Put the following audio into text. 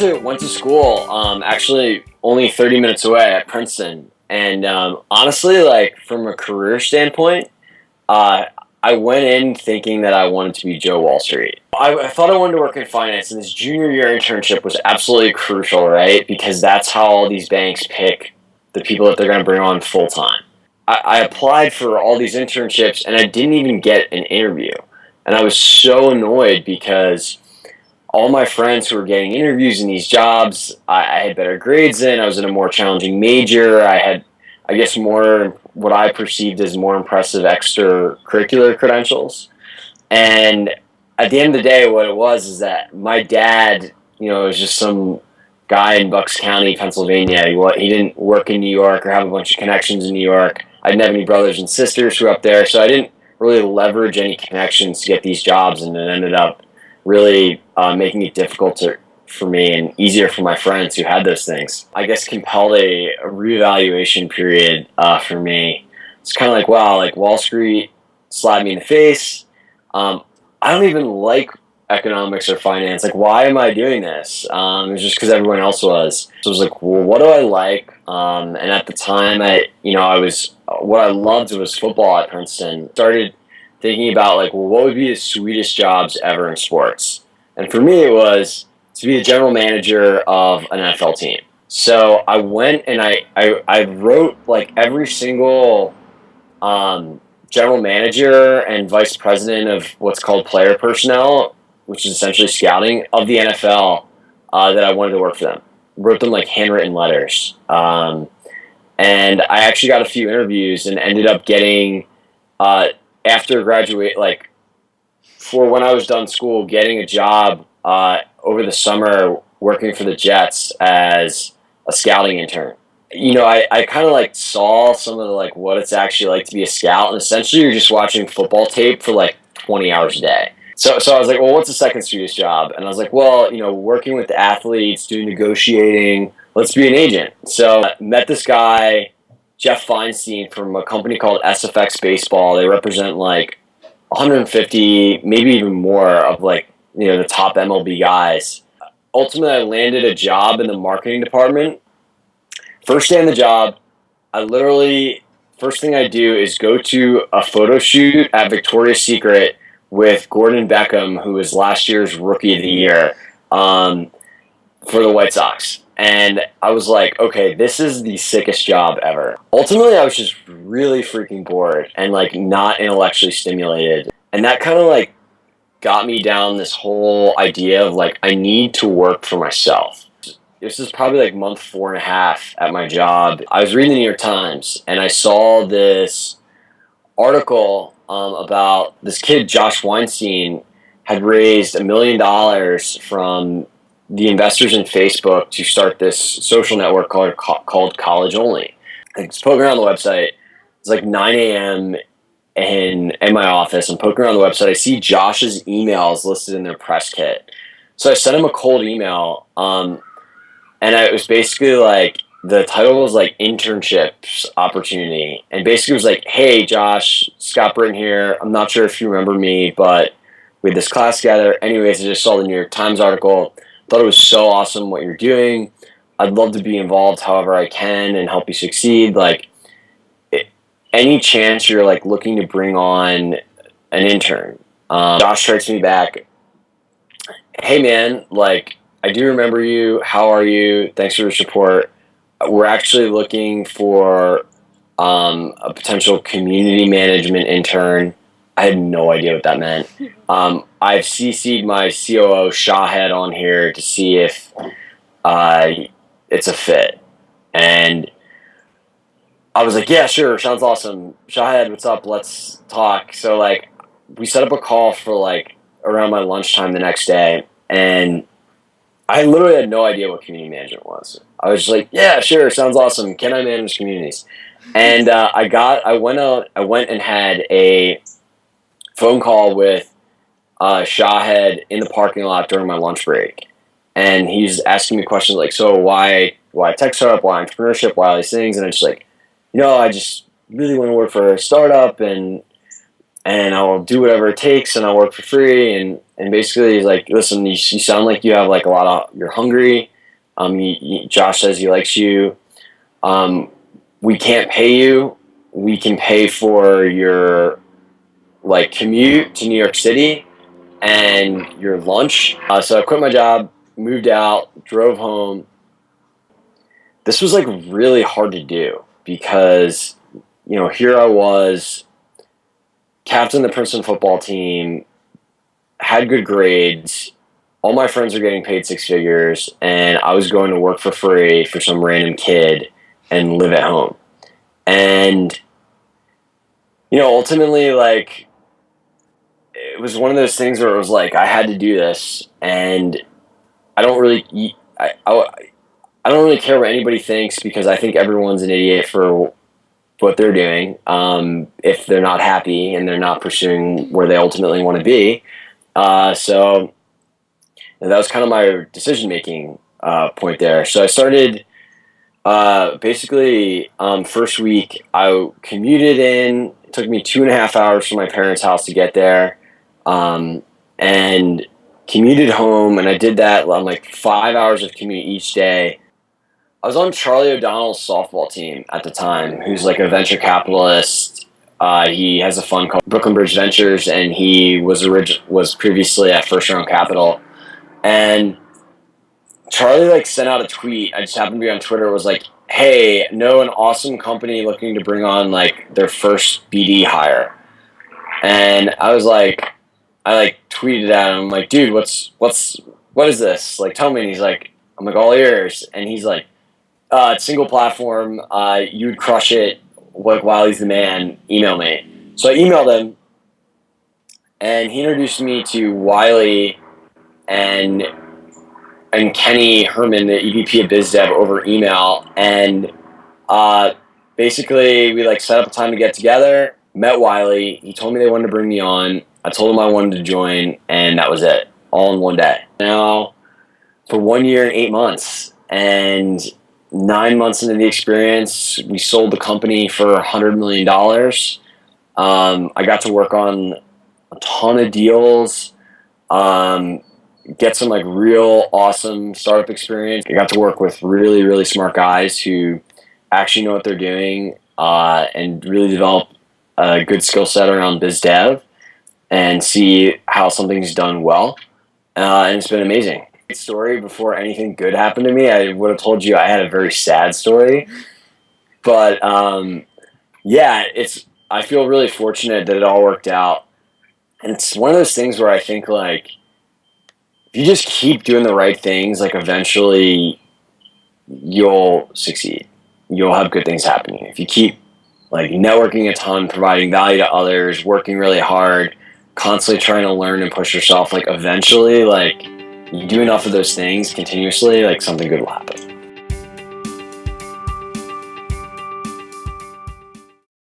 went to school, actually only 30 minutes away at Princeton. And honestly, like from a career standpoint, I went in thinking that I wanted to be Joe Wall Street. I thought I wanted to work in finance, and this junior year internship was absolutely crucial, right? Because that's how all these banks pick the people that they're going to bring on full time. I applied for all these internships, and I didn't even get an interview. And I was so annoyed because all my friends who were getting interviews in these jobs, I had better grades in. I was in a more challenging major. I had, I guess, more what I perceived as more impressive extracurricular credentials. And at the end of the day, what it was is that my dad, was just some guy in Bucks County, Pennsylvania. He didn't work in New York or have a bunch of connections in New York. I didn't have any brothers and sisters who were up there, so I didn't really leverage any connections to get these jobs, and it ended up really making it difficult for me and easier for my friends who had those things. I guess compelled a reevaluation period for me. It's kind of like, wow, like Wall Street slapped me in the face. I don't even like economics or finance. Like, why am I doing this? It was just because everyone else was. So I was like, well, what do I like? And at the time, what I loved was football at Princeton. Started thinking about like, well, what would be the sweetest jobs ever in sports? And for me, it was to be the general manager of an NFL team. So I went and I wrote like every single general manager and vice president of what's called player personnel, which is essentially scouting of the NFL, that I wanted to work for them. Wrote them like handwritten letters. And I actually got a few interviews and ended up getting, after graduate, like for when I was done school, getting a job over the summer working for the Jets as a scouting intern. I kind of like saw some of the like what it's actually like to be a scout, and essentially you're just watching football tape for like 20 hours a day. So I was like, well, what's the second sweetest job? And I was like, well, working with the athletes, doing negotiating, let's be an agent. So I met this guy, Jeff Feinstein, from a company called SFX Baseball. They represent like 150, maybe even more of like, the top MLB guys. Ultimately, I landed a job in the marketing department. First day on the job, first thing I do is go to a photo shoot at Victoria's Secret with Gordon Beckham, who was last year's Rookie of the Year for the White Sox. And I was like, okay, this is the sickest job ever. Ultimately, I was just really freaking bored and like not intellectually stimulated. And that kind of like got me down this whole idea of like, I need to work for myself. This is probably like month 4.5 at my job. I was reading the New York Times and I saw this article about this kid, Josh Weinstein, had raised $1 million from the investors in Facebook to start this social network called College Only. I was poking around the website. It's like 9 a.m. in my office. I'm poking around the website. I see Josh's emails listed in their press kit. So I sent him a cold email, and it was basically like, the title was like internships opportunity. And basically it was like, hey, Josh, Scott Britton here. I'm not sure if you remember me, but we had this class together. Anyways, I just saw the New York Times article. Thought it was so awesome what you're doing. I'd love to be involved however I can and help you succeed. Like, any chance you're like looking to bring on an intern. Josh writes me back, hey man, like, I do remember you. How are you? Thanks for your support. We're actually looking for a potential community management intern. I had no idea what that meant. I've CC'd my COO, Shahed, on here to see if it's a fit. And I was like, yeah, sure, sounds awesome. Shahed, what's up? Let's talk. So, like, we set up a call for, like, around my lunchtime the next day. And I literally had no idea what community management was. I was just like, yeah, sure, sounds awesome. Can I manage communities? And I went and had a phone call with Shahed in the parking lot during my lunch break. And he's asking me questions like, so why tech startup, why entrepreneurship, why all these things? And I'm just like, I just really want to work for a startup and and I'll do whatever it takes, and I'll work for free. And basically he's like, listen, you sound like you have like a lot of, you're hungry. Josh says he likes you. We can't pay you. We can pay for your like commute to New York City and your lunch. So I quit my job, moved out, drove home. This was like really hard to do because, you know, here I was, captain of the Princeton football team, had good grades, all my friends were getting paid six figures, and I was going to work for free for some random kid and live at home. And, you know, ultimately, like, it was one of those things where it was like, I had to do this, and I don't really, I don't really care what anybody thinks, because I think everyone's an idiot for what they're doing, if they're not happy and they're not pursuing where they ultimately want to be. So that was kind of my decision-making point there. So I started, basically, first week, I commuted in. It took me 2.5 hours from my parents' house to get there, and commuted home, and I did that on like 5 hours of commute each day. I was on Charlie O'Donnell's softball team at the time, who's like a venture capitalist. He has a fund called Brooklyn Bridge Ventures, and he was previously at First Round Capital. And Charlie like sent out a tweet. I just happened to be on Twitter. It was like, "Hey, know an awesome company looking to bring on like their first BD hire." And I was like, I like tweeted at him like, "Dude, what is this? Like, tell me." And he's like, I'm like, "All ears." And he's like, single platform. You would crush it. Like, Wiley's the man. Email me." So I emailed him, and he introduced me to Wiley and Kenny Herman, the EVP of Biz Dev, over email. And basically, we like set up a time to get together. Met Wiley. He told me they wanted to bring me on. I told him I wanted to join, and that was it. All in one day. Now, for 1 year and 8 months, and 9 months into the experience, we sold the company for $100 million. I got to work on a ton of deals, get some like real awesome startup experience. I got to work with really, really smart guys who actually know what they're doing, and really develop a good skill set around biz dev and see how something's done well. And it's been amazing. Story before anything good happened to me, I would have told you I had a very sad story, but yeah, I feel really fortunate that it all worked out. And it's one of those things where I think like if you just keep doing the right things, like eventually you'll succeed. You'll have good things happening. If you keep like networking a ton, providing value to others, working really hard, constantly trying to learn and push yourself, like eventually, like you do enough of those things continuously, like something good will happen.